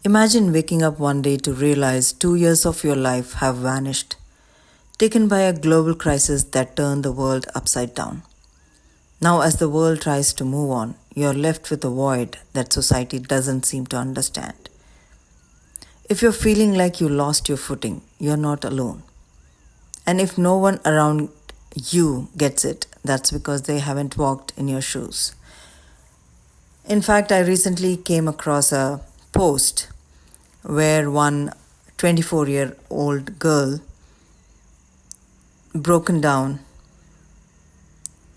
Imagine waking up one day to realize 2 years of your life have vanished, taken by a global crisis that turned the world upside down. Now, as the world tries to move on, you're left with a void that society doesn't seem to understand. If you're feeling like you lost your footing, you're not alone. And if no one around you gets it, that's because they haven't walked in your shoes. In fact, I recently came across a post where one 24-year-old girl broken down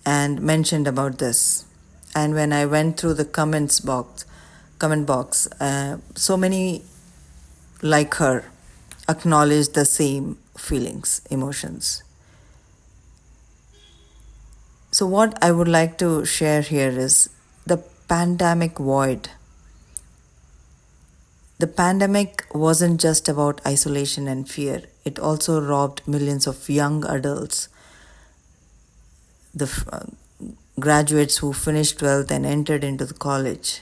and mentioned about this. And when I went through the comment box, so many like her acknowledged the same feelings, emotions. So what I would like to share here is the pandemic void. The pandemic wasn't just about isolation and fear. It also robbed millions of young adults, the graduates who finished 12th and entered into the college,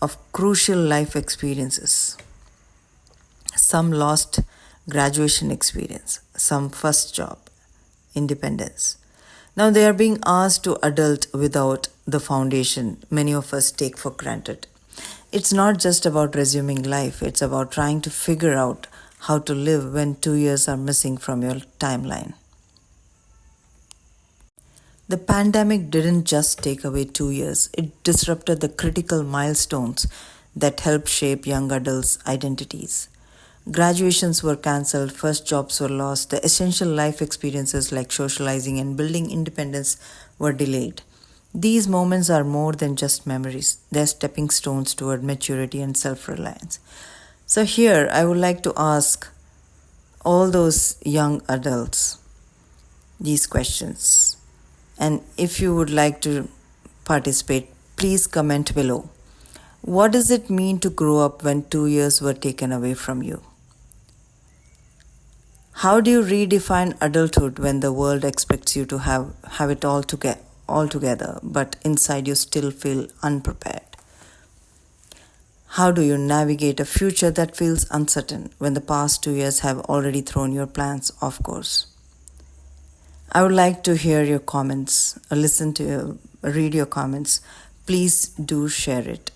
of crucial life experiences. Some lost graduation experience, some first job, independence. Now they are being asked to adult without the foundation many of us take for granted. It's not just about resuming life, it's about trying to figure out how to live when 2 years are missing from your timeline. The pandemic didn't just take away 2 years, it disrupted the critical milestones that helped shape young adults' identities. Graduations were cancelled, first jobs were lost, the essential life experiences like socializing and building independence were delayed. These moments are more than just memories, they're stepping stones toward maturity and self reliance. So, here I would like to ask all those young adults these questions. And if you would like to participate, please comment below. What does it mean to grow up when 2 years were taken away from you? How do you redefine adulthood when the world expects you to have it all together, but inside you still feel unprepared? How do you navigate a future that feels uncertain when the past 2 years have already thrown your plans off course? I would like to hear your comments, read your comments. Please do share it.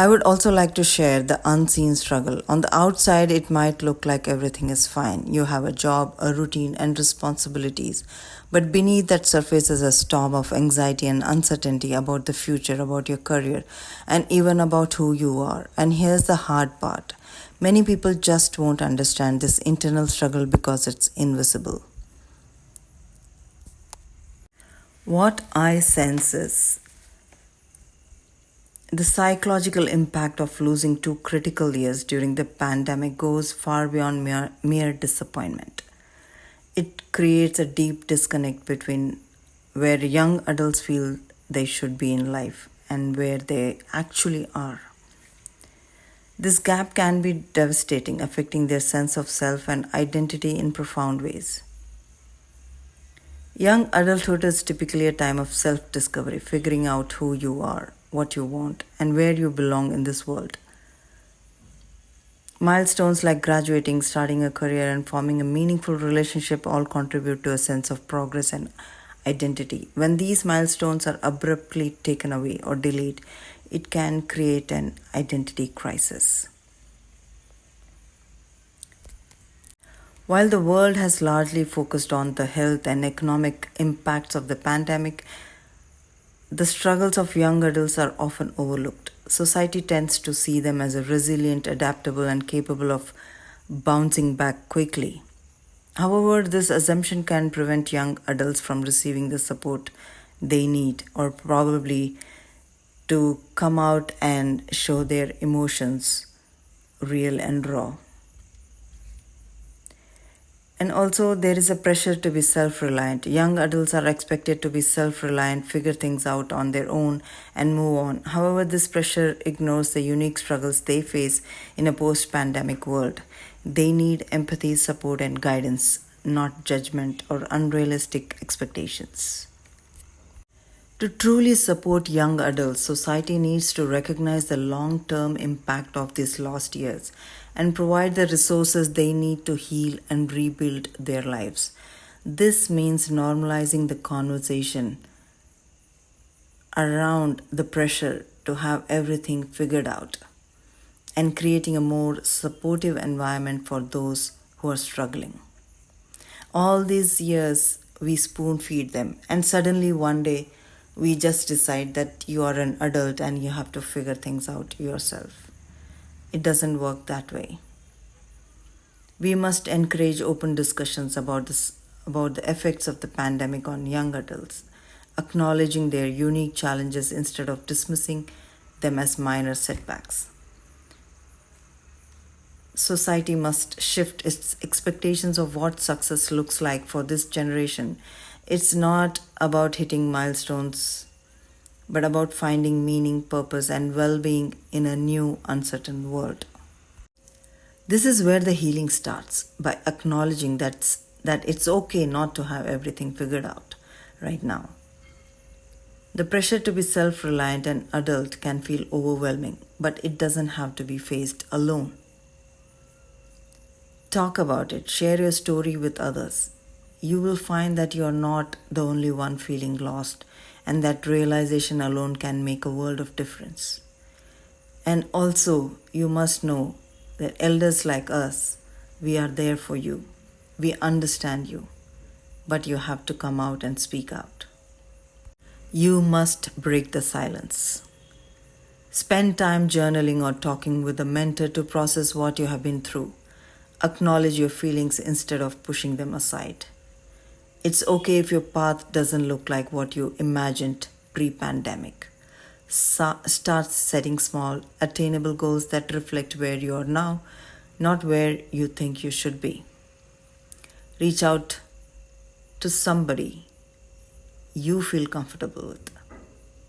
I would also like to share the unseen struggle. On the outside, it might look like everything is fine. You have a job, a routine, and responsibilities. But beneath that surface is a storm of anxiety and uncertainty about the future, about your career, and even about who you are. And here's the hard part. Many people just won't understand this internal struggle because it's invisible. What I sense is the psychological impact of losing 2 critical years during the pandemic goes far beyond mere disappointment. It creates a deep disconnect between where young adults feel they should be in life and where they actually are. This gap can be devastating, affecting their sense of self and identity in profound ways. Young adulthood is typically a time of self discovery, figuring out who you are, what you want, and where you belong in this world. Milestones like graduating, starting a career, and forming a meaningful relationship all contribute to a sense of progress and identity. When these milestones are abruptly taken away or delayed, it can create an identity crisis. While the world has largely focused on the health and economic impacts of the pandemic, the struggles of young adults are often overlooked. Society tends to see them as resilient, adaptable, and capable of bouncing back quickly. However, this assumption can prevent young adults from receiving the support they need, or probably to come out and show their emotions real and raw. And also, there is a pressure to be self reliant. Young adults are expected to be self reliant, figure things out on their own, and move on. However, this pressure ignores the unique struggles they face in a post pandemic world. They need empathy, support, and guidance, not judgment or unrealistic expectations. To truly support young adults, society needs to recognize the long term impact of these lost years and provide the resources they need to heal and rebuild their lives. This means normalizing the conversation around the pressure to have everything figured out and creating a more supportive environment for those who are struggling. All these years we spoon feed them, and suddenly one day we just decide that you are an adult and you have to figure things out yourself. It doesn't work that way. We must encourage open discussions about the effects of the pandemic on young adults, acknowledging their unique challenges instead of dismissing them as minor setbacks. Society must shift its expectations of what success looks like for this generation. It's not about hitting milestones, but about finding meaning, purpose, and well being in a new, uncertain world. This is where the healing starts by acknowledging that it's okay not to have everything figured out right now. The pressure to be self reliant and adult can feel overwhelming, but it doesn't have to be faced alone. Talk about it, share your story with others. You will find that you are not the only one feeling lost, and that realization alone can make a world of difference. And also, you must know that elders like us, we are there for you. We understand you, but you have to come out and speak out. You must break the silence. Spend time journaling or talking with a mentor to process what you have been through. Acknowledge your feelings instead of pushing them aside. It's okay if your path doesn't look like what you imagined pre pandemic. Start setting small, attainable goals that reflect where you are now, not where you think you should be. Reach out to somebody you feel comfortable with,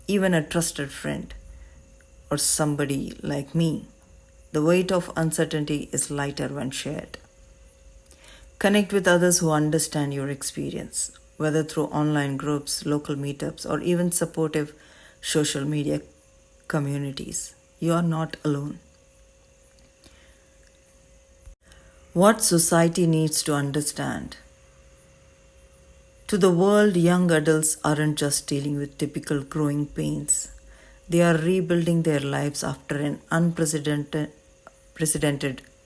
even a trusted friend or somebody like me. The weight of uncertainty is lighter when shared. Connect with others who understand your experience, whether through online groups, local meetups, or even supportive social media communities. You are not alone. What society needs to understand. To the world, young adults aren't just dealing with typical growing pains. They are rebuilding their lives after an unprecedented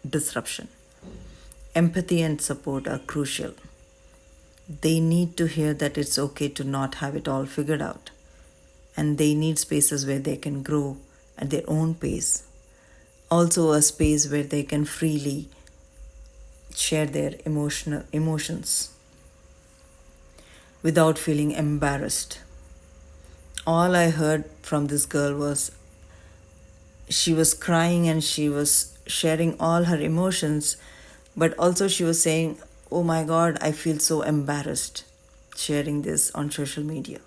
disruption. Empathy and support are crucial. They need to hear that it's okay to not have it all figured out, and they need spaces where they can grow at their own pace. Also, a space where they can freely share their emotions without feeling embarrassed. All I heard from this girl was she was crying and she was sharing all her emotions, but also she was saying, "Oh my God, I feel so embarrassed sharing this on social media."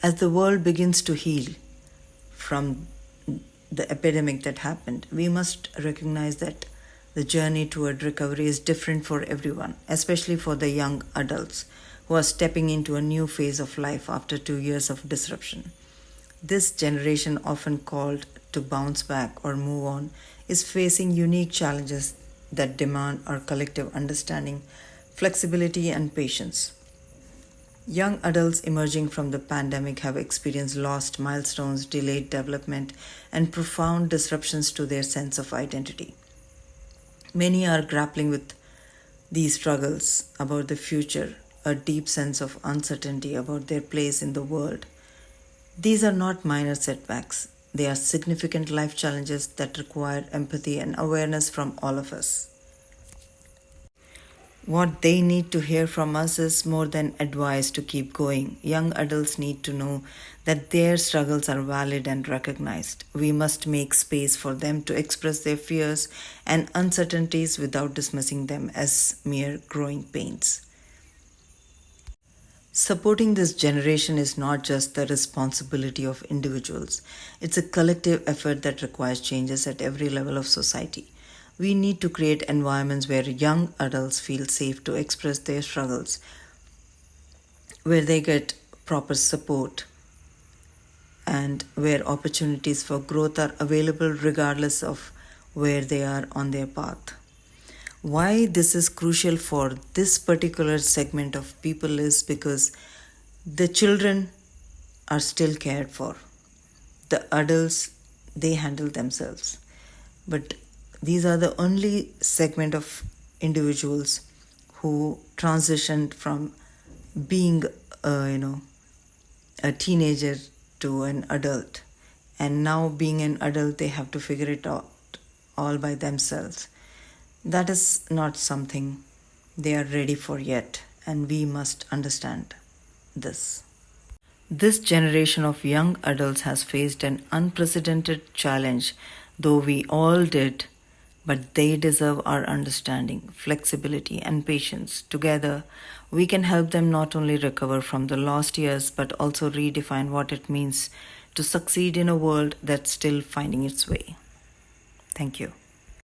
As the world begins to heal from the epidemic that happened, we must recognize that the journey toward recovery is different for everyone, especially for the young adults who are stepping into a new phase of life after 2 years of disruption. This generation, often called to bounce back or move on, is facing unique challenges that demand our collective understanding, flexibility, and patience. Young adults emerging from the pandemic have experienced lost milestones, delayed development, and profound disruptions to their sense of identity. Many are grappling with these struggles about the future, a deep sense of uncertainty about their place in the world. These are not minor setbacks, they are significant life challenges that require empathy and awareness from all of us. What they need to hear from us is more than advice to keep going. Young adults need to know that their struggles are valid and recognized. We must make space for them to express their fears and uncertainties without dismissing them as mere growing pains. Supporting this generation is not just the responsibility of individuals, it's a collective effort that requires changes at every level of society. We need to create environments where young adults feel safe to express their struggles, where they get proper support, and where opportunities for growth are available regardless of where they are on their path. Why this is crucial for this particular segment of people is because the children are still cared for. The adults, they handle themselves. But these are the only segment of individuals who transitioned from being, a teenager to an adult. And now, being an adult, they have to figure it out all by themselves. That is not something they are ready for yet, and we must understand this. This generation of young adults has faced an unprecedented challenge, though we all did, but they deserve our understanding, flexibility, and patience. Together, we can help them not only recover from the lost years but also redefine what it means to succeed in a world that's still finding its way. Thank you.